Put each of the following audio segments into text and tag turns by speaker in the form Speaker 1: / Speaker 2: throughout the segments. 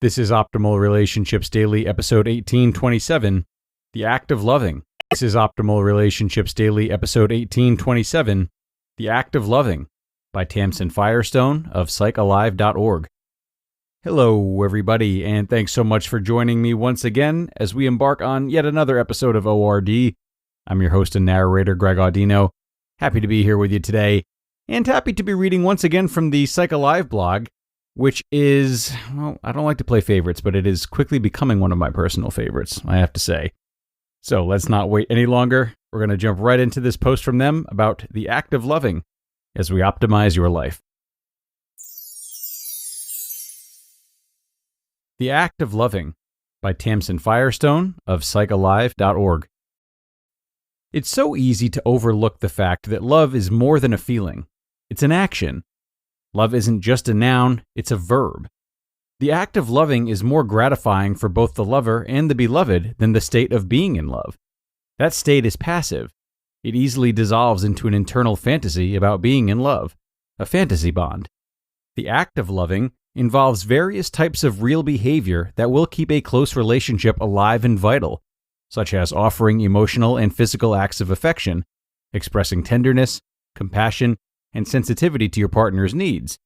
Speaker 1: This is Optimal Relationships Daily, episode 1827, The Act of Loving. This is Optimal Relationships Daily, episode 1827, The Act of Loving, by Tamsen Firestone of psychalive.org. Hello, everybody, and thanks so much for joining me once again as we embark on yet another episode of ORD. I'm your host and narrator, Greg Audino. Happy to be here with you today, and happy to be reading once again from the Psychalive blog, which is, well, I don't like to play favorites, but it is quickly becoming one of my personal favorites, I have to say. So let's not wait any longer. We're going to jump right into this post from them about the act of loving as we optimize your life. The Act of Loving by Tamsen Firestone of psychalive.org. It's so easy to overlook the fact that love is more than a feeling. It's an action. Love isn't just a noun, it's a verb. The act of loving is more gratifying for both the lover and the beloved than the state of being in love. That state is passive. It easily dissolves into an internal fantasy about being in love, a fantasy bond. The act of loving involves various types of real behavior that will keep a close relationship alive and vital, such as offering emotional and physical acts of affection, expressing tenderness, compassion, and sensitivity to your partner's needs,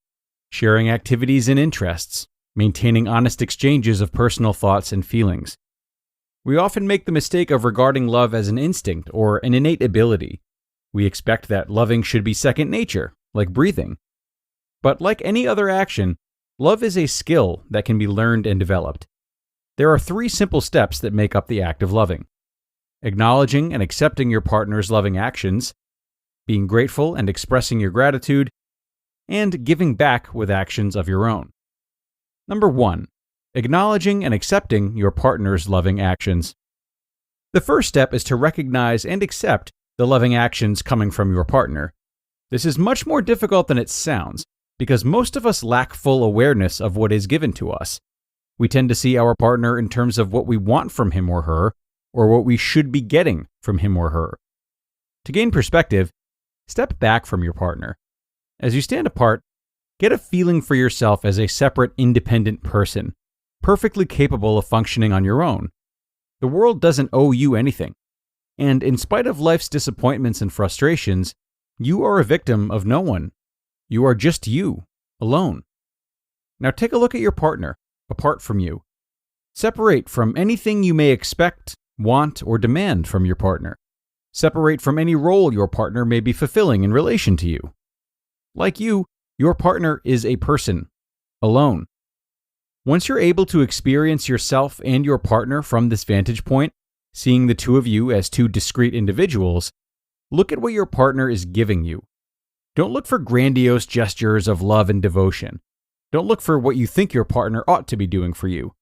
Speaker 1: sharing activities and interests, maintaining honest exchanges of personal thoughts and feelings. We often make the mistake of regarding love as an instinct or an innate ability. We expect that loving should be second nature, like breathing. But like any other action, love is a skill that can be learned and developed. There are 3 simple steps that make up the act of loving: acknowledging and accepting your partner's loving actions, being grateful and expressing your gratitude, and giving back with actions of your own. Number 1. Acknowledging and accepting your partner's loving actions. The first step is to recognize and accept the loving actions coming from your partner. This is much more difficult than it sounds, because most of us lack full awareness of what is given to us. We tend to see our partner in terms of what we want from him or her, or what we should be getting from him or her. To gain perspective, step back from your partner. As you stand apart, get a feeling for yourself as a separate, independent person, perfectly capable of functioning on your own. The world doesn't owe you anything, and in spite of life's disappointments and frustrations, you are a victim of no one. You are just you, alone. Now take a look at your partner, apart from you. Separate from anything you may expect, want, or demand from your partner. Separate from any role your partner may be fulfilling in relation to you. Like you, your partner is a person, alone. Once you're able to experience yourself and your partner from this vantage point, seeing the two of you as 2 discrete individuals, look at what your partner is giving you. Don't look for grandiose gestures of love and devotion. Don't look for what you think your partner ought to be doing for you.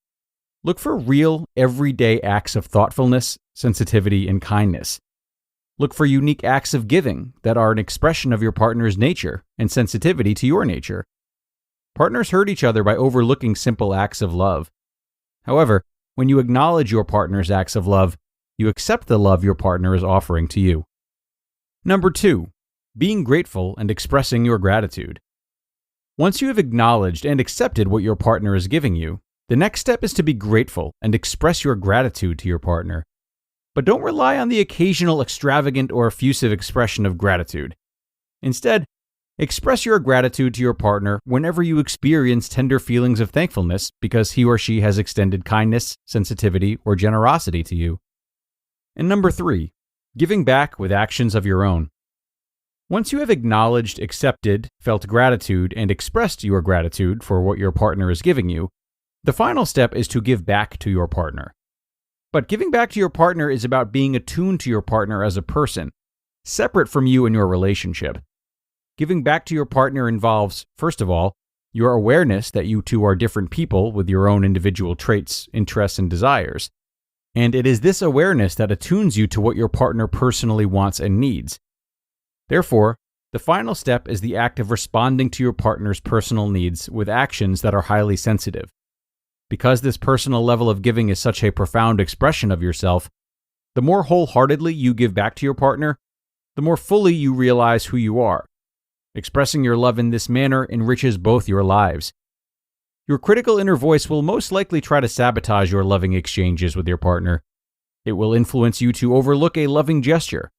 Speaker 1: Look for real, everyday acts of thoughtfulness, sensitivity, and kindness. Look for unique acts of giving that are an expression of your partner's nature and sensitivity to your nature. Partners hurt each other by overlooking simple acts of love. However, when you acknowledge your partner's acts of love, you accept the love your partner is offering to you. Number 2, being grateful and expressing your gratitude. Once you have acknowledged and accepted what your partner is giving you, the next step is to be grateful and express your gratitude to your partner. But don't rely on the occasional extravagant or effusive expression of gratitude. Instead, express your gratitude to your partner whenever you experience tender feelings of thankfulness because he or she has extended kindness, sensitivity, or generosity to you. And number 3, giving back with actions of your own. Once you have acknowledged, accepted, felt gratitude, and expressed your gratitude for what your partner is giving you, the final step is to give back to your partner. But giving back to your partner is about being attuned to your partner as a person, separate from you and your relationship. Giving back to your partner involves, first of all, your awareness that you two are different people with your own individual traits, interests, and desires. And it is this awareness that attunes you to what your partner personally wants and needs. Therefore, the final step is the act of responding to your partner's personal needs with actions that are highly sensitive. Because this personal level of giving is such a profound expression of yourself, the more wholeheartedly you give back to your partner, the more fully you realize who you are. Expressing your love in this manner enriches both your lives. Your critical inner voice will most likely try to sabotage your loving exchanges with your partner. It will influence you to overlook a loving gesture.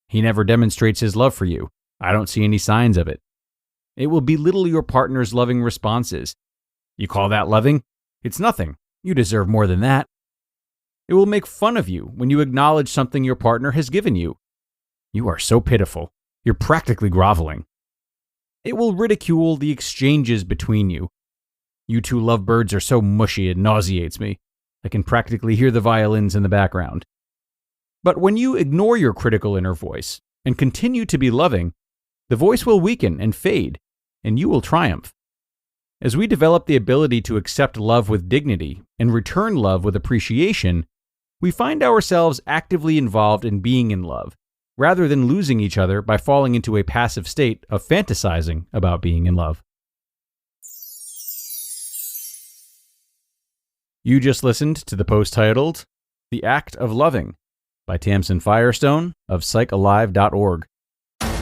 Speaker 1: He never demonstrates his love for you. I don't see any signs of it. It will belittle your partner's loving responses. You call that loving? It's nothing. You deserve more than that. It will make fun of you when you acknowledge something your partner has given you. You are so pitiful. You're practically groveling. It will ridicule the exchanges between you. You two lovebirds are so mushy it nauseates me. I can practically hear the violins in the background. But when you ignore your critical inner voice and continue to be loving, the voice will weaken and fade, and you will triumph. As we develop the ability to accept love with dignity and return love with appreciation, we find ourselves actively involved in being in love, rather than losing each other by falling into a passive state of fantasizing about being in love. You just listened to the post titled, The Act of Loving, by Tamsen Firestone of psychalive.org.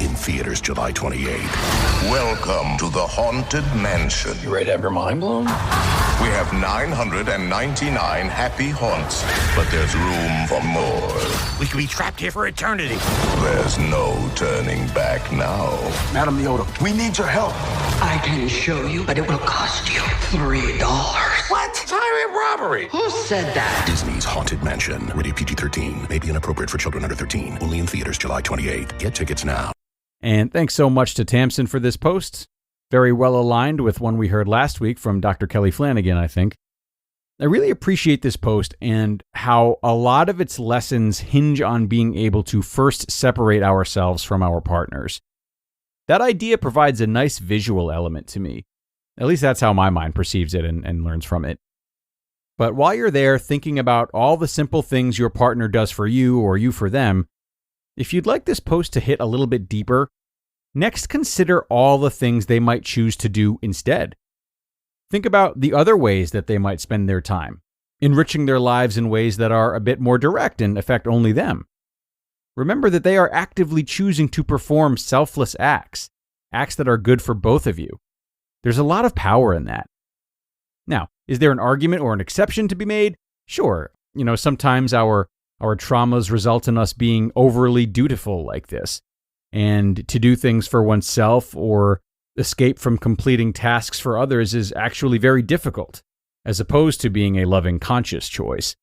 Speaker 2: In theaters July 28th. Welcome to the Haunted Mansion.
Speaker 3: You ready to have your mind blown?
Speaker 2: We have 999 happy haunts, but there's room for more.
Speaker 3: We could be trapped here for eternity.
Speaker 2: There's no turning back now.
Speaker 4: Madam Leota, we need your help.
Speaker 5: I can show you, but it will cost you $3.
Speaker 3: What? Highway robbery.
Speaker 5: Who said that?
Speaker 2: Disney's Haunted Mansion. Rated PG-13. May be inappropriate for children under 13. Only in theaters July 28th. Get tickets now.
Speaker 1: And thanks so much to Tamsen for this post. Very well aligned with one we heard last week from Dr. Kelly Flanagan, I think. I really appreciate this post and how a lot of its lessons hinge on being able to first separate ourselves from our partners. That idea provides a nice visual element to me. At least that's how my mind perceives it and learns from it. But while you're there thinking about all the simple things your partner does for you or you for them, if you'd like this post to hit a little bit deeper, next consider all the things they might choose to do instead. Think about the other ways that they might spend their time, enriching their lives in ways that are a bit more direct and affect only them. Remember that they are actively choosing to perform selfless acts that are good for both of you. There's a lot of power in that. Now, is there an argument or an exception to be made? Sure. Sometimes our traumas result in us being overly dutiful like this. And to do things for oneself or escape from completing tasks for others is actually very difficult, as opposed to being a loving, conscious choice.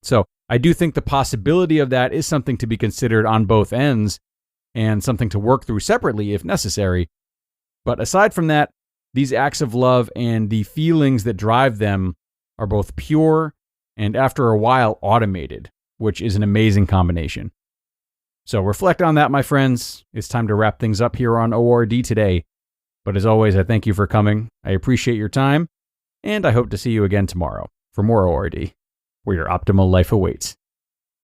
Speaker 1: So I do think the possibility of that is something to be considered on both ends and something to work through separately if necessary. But aside from that, these acts of love and the feelings that drive them are both pure and after a while automated, which is an amazing combination. So reflect on that, my friends. It's time to wrap things up here on ORD today. But as always, I thank you for coming. I appreciate your time, and I hope to see you again tomorrow for more ORD, where your optimal life awaits.